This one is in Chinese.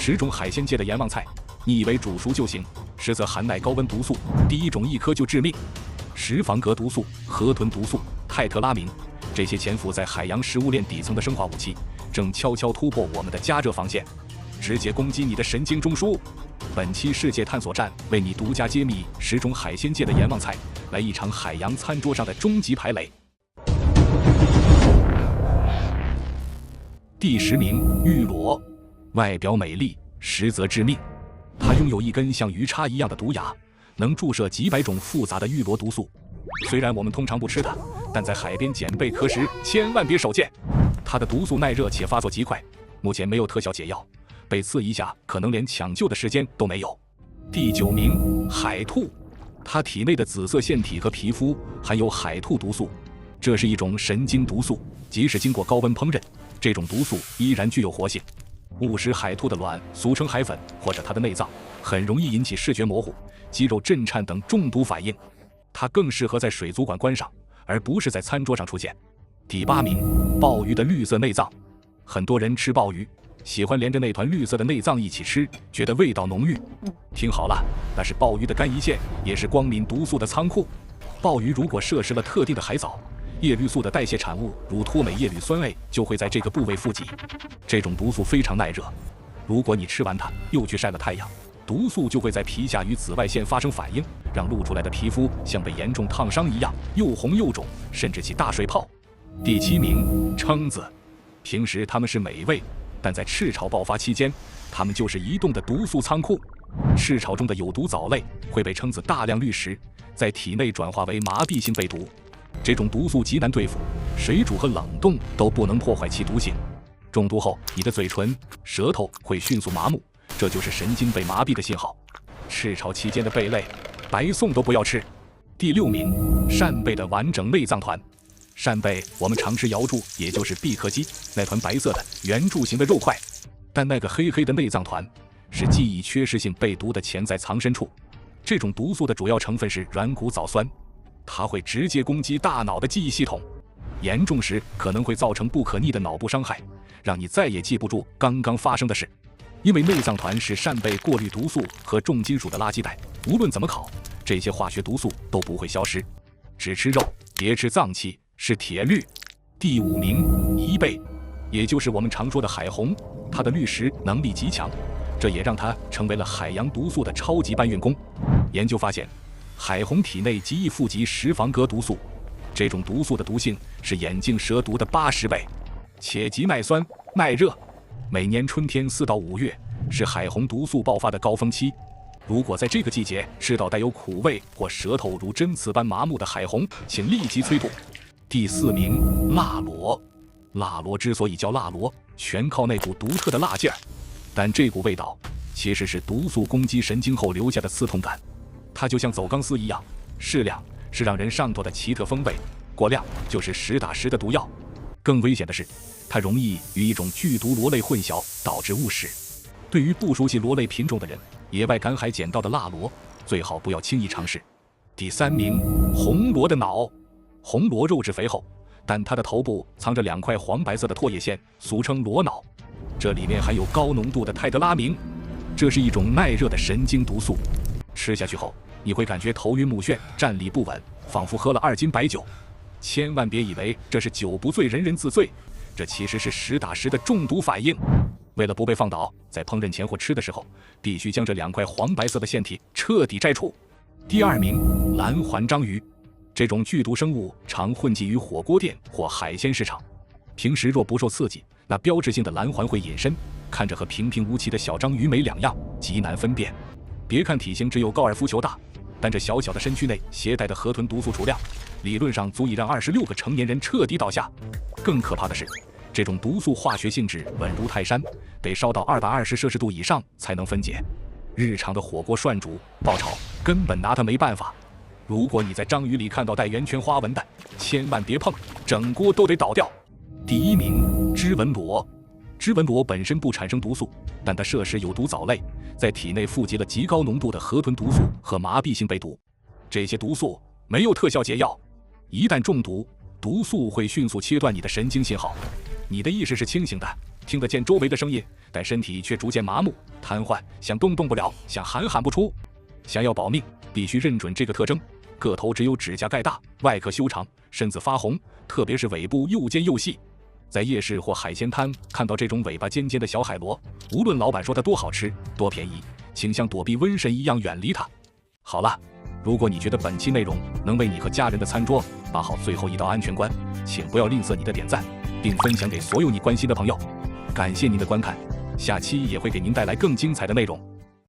10种海鲜界的阎王菜，你以为煮熟就行，实则含耐高温毒素。第1种1颗就致命。石防格毒素、河豚毒素、泰特拉明，这些潜伏在海洋食物链底层的生化武器，正悄悄突破我们的加热防线，直接攻击你的神经中枢。本期世界探索站为你独家揭秘10种海鲜界的阎王菜，来一场海洋餐桌上的终极排雷。第10名，玉螺。外表美丽，实则致命。它拥有一根像鱼叉一样的毒牙，能注射几百种复杂的玉螺毒素。虽然我们通常不吃它，但在海边捡贝壳时千万别手贱。它的毒素耐热且发作极快，目前没有特效解药，被刺一下可能连抢救的时间都没有。第9名，海兔。它体内的紫色腺体和皮肤含有海兔毒素，这是一种神经毒素，即使经过高温烹饪，这种毒素依然具有活性。误食海兔的卵，俗称海粉，或者它的内脏，很容易引起视觉模糊、肌肉震颤等中毒反应。它更适合在水族馆观赏，而不是在餐桌上出现。第8名，鲍鱼的绿色内脏。很多人吃鲍鱼，喜欢连着那团绿色的内脏一起吃，觉得味道浓郁。听好了，那是鲍鱼的肝胰腺，也是光敏毒素的仓库。鲍鱼如果摄食了特定的海藻，叶绿素的代谢产物如脱镁叶绿酸 A 就会在这个部位富集。这种毒素非常耐热，如果你吃完它又去晒了太阳，毒素就会在皮下与紫外线发生反应，让露出来的皮肤像被严重烫伤一样，又红又肿，甚至起大水泡。第7名，蛏子。平时它们是美味，但在赤潮爆发期间，它们就是移动的毒素仓库。赤潮中的有毒藻类会被蛏子大量滤食，在体内转化为麻痹性贝毒。这种毒素极难对付，水煮和冷冻都不能破坏其毒性。中毒后，你的嘴唇、舌头会迅速麻木，这就是神经被麻痹的信号。赤潮期间的贝类，白送都不要吃。第6名，扇贝的完整内脏团。扇贝我们常吃瑶柱，也就是闭壳鸡，那团白色的圆柱形的肉块，但那个黑黑的内脏团是记忆缺失性贝毒的潜在藏身处。这种毒素的主要成分是软骨藻酸，它会直接攻击大脑的记忆系统，严重时可能会造成不可逆的脑部伤害，让你再也记不住刚刚发生的事。因为内脏团是扇贝过滤毒素和重金属的垃圾袋，无论怎么烤，这些化学毒素都不会消失。只吃肉，别吃脏器，是铁律。第5名，贻贝，也就是我们常说的海虹，它的滤食能力极强，这也让它成为了海洋毒素的超级搬运工。研究发现，海虹体内极易富集石防格毒素，这种毒素的毒性是眼镜蛇毒的80倍，且极耐酸、耐热。每年春天4到5月是海虹毒素爆发的高峰期，如果在这个季节吃到带有苦味或舌头如针刺般麻木的海虹，请立即催吐。第4名，辣螺。辣螺之所以叫辣螺，全靠那股独特的辣劲儿，但这股味道其实是毒素攻击神经后留下的刺痛感。它就像走钢丝一样，适量是让人上头的奇特风味，过量就是实打实的毒药。更危险的是，它容易与一种剧毒螺类混淆，导致误食。对于不熟悉螺类品种的人，野外赶海捡到的辣螺最好不要轻易尝试。第3名，红螺的脑。红螺肉质肥厚，但它的头部藏着2块黄白色的唾液腺，俗称螺脑，这里面含有高浓度的泰德拉明，这是一种耐热的神经毒素。吃下去后，你会感觉头晕目眩，站立不稳，仿佛喝了2斤白酒。千万别以为这是酒不醉人人自醉，这其实是实打实的中毒反应。为了不被放倒，在烹饪前或吃的时候，必须将这2块黄白色的腺体彻底摘除。第2名，蓝环章鱼。这种剧毒生物常混迹于火锅店或海鲜市场，平时若不受刺激，那标志性的蓝环会隐身，看着和平平无奇的小章鱼没两样，极难分辨。别看体型只有高尔夫球大，但这小小的身躯内携带的河豚毒素储量，理论上足以让26个成年人彻底倒下。更可怕的是，这种毒素化学性质稳如泰山，得烧到220摄氏度以上才能分解。日常的火锅涮煮、爆炒根本拿它没办法。如果你在章鱼里看到带圆圈花纹的，千万别碰，整锅都得倒掉。第1名，织纹螺。织纹螺本身不产生毒素，但它摄食有毒藻类，在体内富集了极高浓度的河豚毒素和麻痹性贝毒。这些毒素没有特效解药，一旦中毒，毒素会迅速切断你的神经信号。你的意识是清醒的，听得见周围的声音，但身体却逐渐麻木、瘫痪，想动不了，想喊不出。想要保命，必须认准这个特征：个头只有指甲盖大，外壳修长，身子发红，特别是尾部又尖又细。在夜市或海鲜摊看到这种尾巴尖尖的小海螺，无论老板说它多好吃、多便宜，请像躲避瘟神一样远离它。好了，如果你觉得本期内容能为你和家人的餐桌把好最后一道安全关，请不要吝啬你的点赞，并分享给所有你关心的朋友。感谢您的观看，下期也会给您带来更精彩的内容。